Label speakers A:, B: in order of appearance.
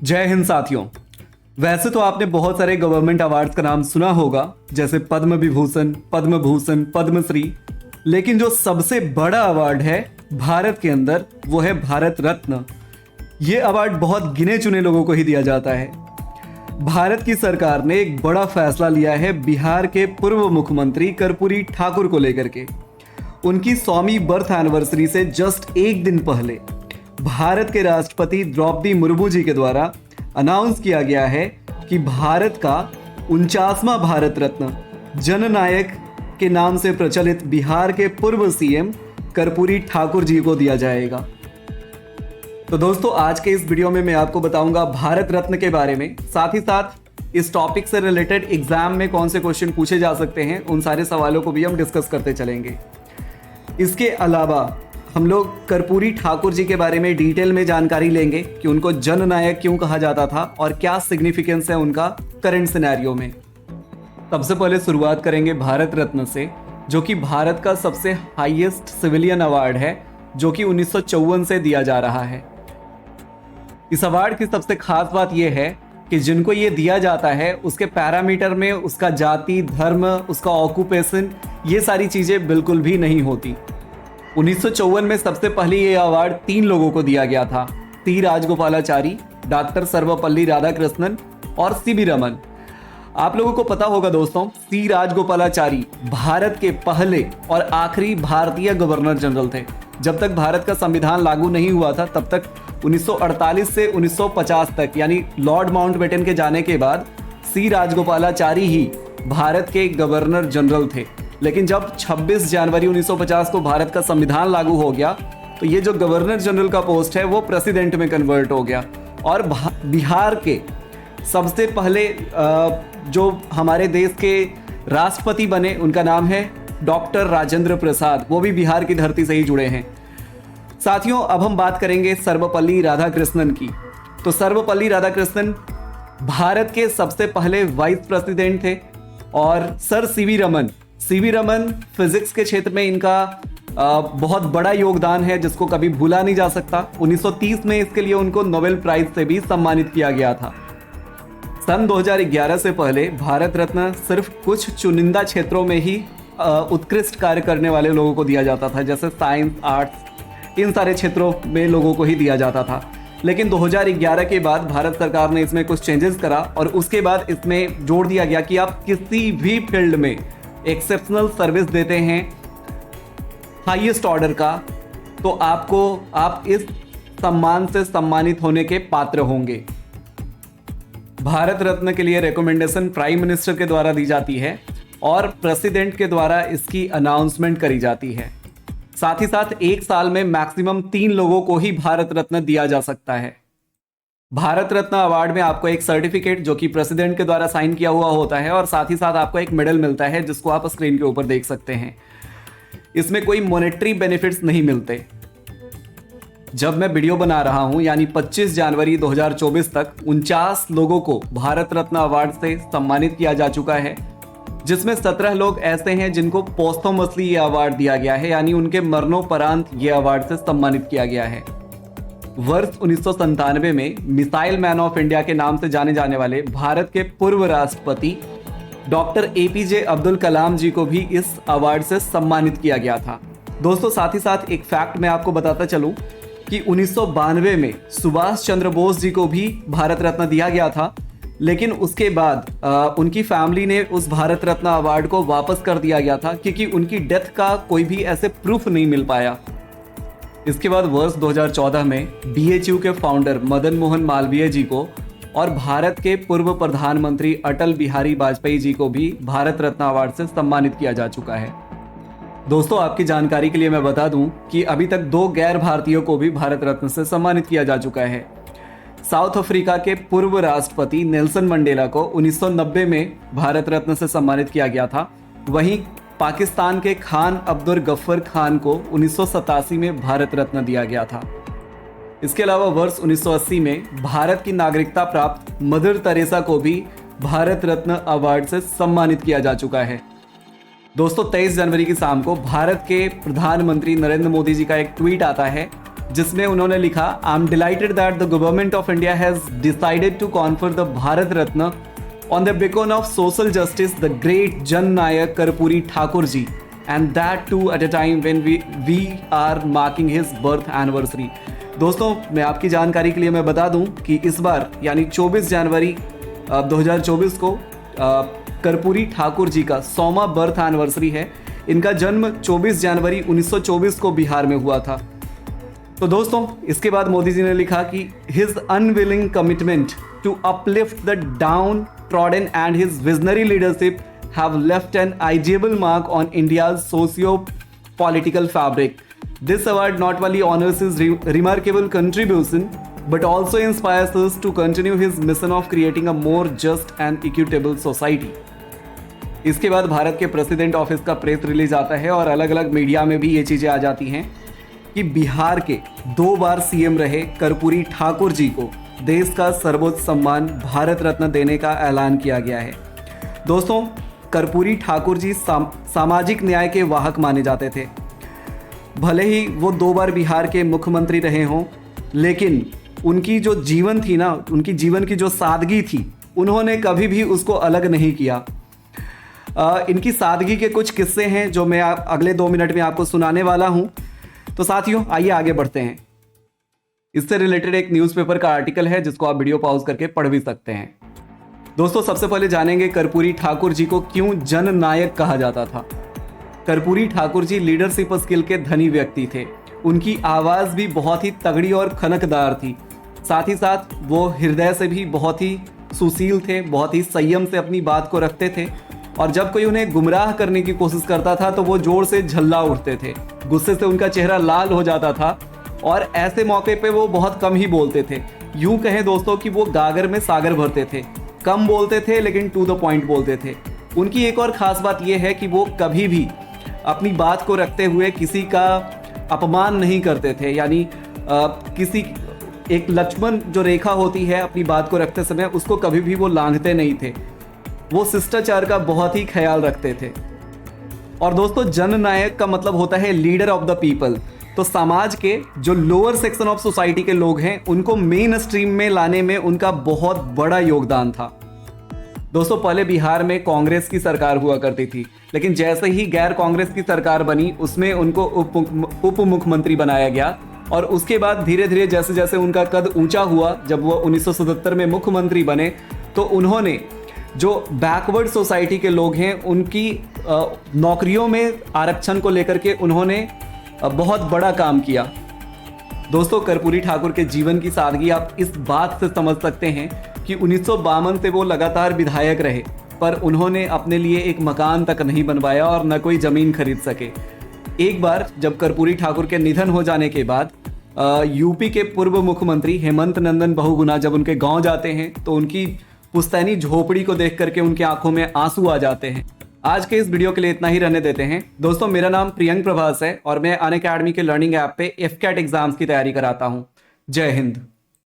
A: जय हिंद साथियों। वैसे तो आपने बहुत सारे गवर्नमेंट अवार्ड्स का नाम सुना होगा, जैसे पद्म विभूषण, पद्म भूषण, पद्मश्री। लेकिन जो सबसे बड़ा अवार्ड है भारत के अंदर वो है भारत रत्न। ये अवार्ड बहुत गिने चुने लोगों को ही दिया जाता है। भारत की सरकार ने एक बड़ा फैसला लिया है बिहार के पूर्व मुख्यमंत्री कर्पूरी ठाकुर को लेकर के। उनकी 100वीं बर्थ एनिवर्सरी से जस्ट एक दिन पहले भारत के राष्ट्रपति द्रौपदी मुर्मू जी के द्वारा अनाउंस किया गया है कि भारत का 49वां भारत रत्न जननायक के नाम से प्रचलित बिहार के पूर्व सीएम कर्पूरी ठाकुर जी को दिया जाएगा। तो दोस्तों, आज के इस वीडियो में मैं आपको बताऊंगा भारत रत्न के बारे में, साथ ही साथ इस टॉपिक से रिलेटेड एग्जाम में कौन से क्वेश्चन पूछे जा सकते हैं, उन सारे सवालों को भी हम डिस्कस करते चलेंगे। इसके अलावा हम लोग कर्पूरी ठाकुर जी के बारे में डिटेल में जानकारी लेंगे कि उनको जननायक क्यों कहा जाता था और क्या सिग्निफिकेंस है उनका करंट सिनेरियो में। सबसे पहले शुरुआत करेंगे भारत रत्न से, जो कि भारत का सबसे हाईएस्ट सिविलियन अवार्ड है, जो कि 1954 से दिया जा रहा है। इस अवार्ड की सबसे खास बात यह है कि जिनको ये दिया जाता है उसके पैरामीटर में उसका जाति, धर्म, उसका ऑक्यूपेशन, ये सारी चीज़ें बिल्कुल भी नहीं होती। 1954 में सबसे पहले ये अवार्ड 3 लोगों को दिया गया था, सी राजगोपालाचारी, डॉक्टर सर्वपल्ली राधाकृष्णन और सीवी रमन। आप लोगों को पता होगा दोस्तों, सी राजगोपालाचारी भारत के पहले और आखिरी भारतीय गवर्नर जनरल थे। जब तक भारत का संविधान लागू नहीं हुआ था तब तक 1948 से 1950 तक, यानी लॉर्ड माउंटबेटन के जाने के बाद सी राजगोपालाचारी ही भारत के गवर्नर जनरल थे। लेकिन जब 26 जनवरी 1950 को भारत का संविधान लागू हो गया तो ये जो गवर्नर जनरल का पोस्ट है वो प्रेसिडेंट में कन्वर्ट हो गया। और बिहार के सबसे पहले जो हमारे देश के राष्ट्रपति बने उनका नाम है डॉक्टर राजेंद्र प्रसाद, वो भी बिहार की धरती से ही जुड़े हैं। साथियों, अब हम बात करेंगे सर्वपल्ली राधाकृष्णन की। तो सर्वपल्ली राधाकृष्णन भारत के सबसे पहले वाइस प्रेसिडेंट थे। और सर सीवी रमन फिजिक्स के क्षेत्र में इनका बहुत बड़ा योगदान है, जिसको कभी भूला नहीं जा सकता। 1930 में इसके लिए उनको नोबेल प्राइज से भी सम्मानित किया गया था। सन 2011 से पहले भारत रत्न सिर्फ कुछ चुनिंदा क्षेत्रों में ही उत्कृष्ट कार्य करने वाले लोगों को दिया जाता था, जैसे साइंस, आर्ट्स, इन सारे क्षेत्रों में लोगों को ही दिया जाता था। लेकिन 2011 के बाद भारत सरकार ने इसमें कुछ चेंजेस करा और उसके बाद इसमें जोड़ दिया गया कि आप किसी भी फील्ड में एक्सेप्शनल सर्विस देते हैं हाईएस्ट ऑर्डर का, तो आप इस सम्मान से सम्मानित होने के पात्र होंगे। भारत रत्न के लिए रिकमेंडेशन प्राइम मिनिस्टर के द्वारा दी जाती है और प्रेसिडेंट के द्वारा इसकी अनाउंसमेंट करी जाती है। साथ ही साथ एक साल में मैक्सिमम 3 लोगों को ही भारत रत्न दिया जा सकता है। भारत रत्न अवार्ड में आपको एक सर्टिफिकेट जो कि प्रेसिडेंट के द्वारा साइन किया हुआ होता है और साथ ही साथ आपको एक मेडल मिलता है, जिसको आप स्क्रीन के ऊपर देख सकते हैं। इसमें कोई मॉनेटरी बेनिफिट्स नहीं मिलते। जब मैं वीडियो बना रहा हूं, यानी 25 जनवरी 2024 तक 49 लोगों को भारत रत्न अवार्ड से सम्मानित किया जा चुका है, जिसमें 17 लोग ऐसे हैं जिनको पोस्टोमसली ये अवार्ड दिया गया है, यानी उनके मरणोपरांत ये अवार्ड से सम्मानित किया गया है। वर्ष 1997 में मिसाइल मैन ऑफ इंडिया के नाम से जाने जाने वाले भारत के पूर्व राष्ट्रपति डॉक्टर एपीजे अब्दुल कलाम जी को भी इस अवार्ड से सम्मानित किया गया था। दोस्तों, साथ ही साथ एक फैक्ट मैं आपको बताता चलूं कि 1992 में सुभाष चंद्र बोस जी को भी भारत रत्न दिया गया था, लेकिन उसके बाद उनकी फैमिली ने उस भारत रत्न अवार्ड को वापस कर दिया गया था, क्योंकि उनकी डेथ का कोई भी ऐसे प्रूफ नहीं मिल पाया। इसके बाद वर्ष 2014 में बीएचयू के फाउंडर मदन मोहन मालवीय जी को और भारत के पूर्व प्रधानमंत्री अटल बिहारी वाजपेयी जी को भी भारत रत्न अवार्ड से सम्मानित किया जा चुका है। दोस्तों, आपकी जानकारी के लिए मैं बता दूं कि अभी तक 2 गैर भारतीयों को भी भारत रत्न से सम्मानित किया जा चुका है। साउथ अफ्रीका के पूर्व राष्ट्रपति नेल्सन मंडेला को 1990 में भारत रत्न से सम्मानित किया गया था। वहीं पाकिस्तान के खान अब्दुल गफ्फर खान को 1987 में भारत रत्न दिया गया था। इसके अलावा वर्ष 1980 में भारत की नागरिकता प्राप्त मदर तेरेसा को भी भारत रत्न अवार्ड से सम्मानित किया जा चुका है। दोस्तों, 23 जनवरी की शाम को भारत के प्रधानमंत्री नरेंद्र मोदी जी का एक ट्वीट आता है जिसमें उन्होंने लिखा, I am delighted that the government of India has decided to confer the Bharat Ratna on the beacon of social justice the great Jan Nayak Karpoori Thakur ji, and that too at a time when we are marking his birth anniversary. दोस्तों, मैं आपकी जानकारी के लिए मैं बता दूं कि इस बार यानी 24 जनवरी 2024 को कर्पूरी ठाकुर जी का 100वां बर्थ एनिवर्सरी है। इनका जन्म 24 जनवरी 1924 को बिहार में हुआ था। तो दोस्तों, इसके बाद मोदी जी ने लिखा कि his unwilling commitment to uplift the downtrodden and his visionary leadership have left an indelible mark on India's socio-political fabric. This award not only honors his remarkable contribution but also inspires us to continue his mission of creating a more just and equitable society. इसके बाद भारत के president office का press release आता है और अलग अलग media में भी ये चीज़ें आ जाती हैं कि बिहार के 2 बार सीएम रहे कर्पूरी ठाकुर जी को देश का सर्वोच्च सम्मान भारत रत्न देने का ऐलान किया गया है। दोस्तों, कर्पूरी ठाकुर जी सामाजिक न्याय के वाहक माने जाते थे। भले ही वो 2 बार बिहार के मुख्यमंत्री रहे हों, लेकिन उनकी जो जीवन थी ना, उनकी जीवन की जो सादगी थी, उन्होंने कभी भी उसको अलग नहीं किया। इनकी सादगी के कुछ किस्से हैं जो मैं अगले 2 मिनट में आपको सुनाने वाला हूं। तो साथियों, आइए आगे बढ़ते हैं। इससे रिलेटेड एक न्यूज़पेपर का आर्टिकल है जिसको आप वीडियो पॉज करके पढ़ भी सकते हैं। दोस्तों, सबसे पहले जानेंगे कर्पूरी ठाकुर जी को क्यों जन नायक कहा जाता था। कर्पूरी ठाकुर जी लीडरशिप स्किल के धनी व्यक्ति थे। उनकी आवाज़ भी बहुत ही तगड़ी और खनकदार थी। साथ ही साथ वो हृदय से भी बहुत ही सुशील थे, बहुत ही संयम से अपनी बात को रखते थे और जब कोई उन्हें गुमराह करने की कोशिश करता था तो वो जोर से झल्ला उठते थे। गुस्से से उनका चेहरा लाल हो जाता था और ऐसे मौके पे वो बहुत कम ही बोलते थे। यूं कहें दोस्तों कि वो गागर में सागर भरते थे। कम बोलते थे लेकिन टू द पॉइंट बोलते थे। उनकी एक और ख़ास बात यह है कि वो कभी भी अपनी बात को रखते हुए किसी का अपमान नहीं करते थे। यानी किसी एक लक्ष्मण जो रेखा होती है अपनी बात को रखते समय, उसको कभी भी वो लांघते नहीं थे। वो शिष्टाचार का बहुत ही ख्याल रखते थे। और दोस्तों, जननायक का मतलब होता है लीडर ऑफ द पीपल। तो समाज के जो लोअर सेक्शन ऑफ सोसाइटी के लोग हैं उनको मेन स्ट्रीम में लाने में उनका बहुत बड़ा योगदान था। दोस्तों, पहले बिहार में कांग्रेस की सरकार हुआ करती थी, लेकिन जैसे ही गैर कांग्रेस की सरकार बनी उसमें उनको उप मुख्यमंत्री बनाया गया और उसके बाद धीरे धीरे जैसे जैसे उनका कद ऊंचा हुआ, जब वो 1977 में मुख्यमंत्री बने तो उन्होंने जो बैकवर्ड सोसाइटी के लोग हैं उनकी नौकरियों में आरक्षण को लेकर के उन्होंने बहुत बड़ा काम किया। दोस्तों, कर्पूरी ठाकुर के जीवन की सादगी आप इस बात से समझ सकते हैं कि 1952 से वो लगातार विधायक रहे, पर उन्होंने अपने लिए एक मकान तक नहीं बनवाया और न कोई ज़मीन खरीद सके। एक बार जब कर्पूरी ठाकुर के निधन हो जाने के बाद यूपी के पूर्व मुख्यमंत्री हेमंत नंदन बहुगुणा जब उनके गांव जाते हैं तो उनकी पुश्तैनी झोपड़ी को देख करके उनकी आंखों में आंसू आ जाते हैं। आज के इस वीडियो के लिए इतना ही रहने देते हैं। दोस्तों, मेरा नाम प्रियंक प्रभास है और मैं अनअकैडमी के लर्निंग ऐप पे एफकैट एग्जाम्स की तैयारी कराता हूँ। जय हिंद।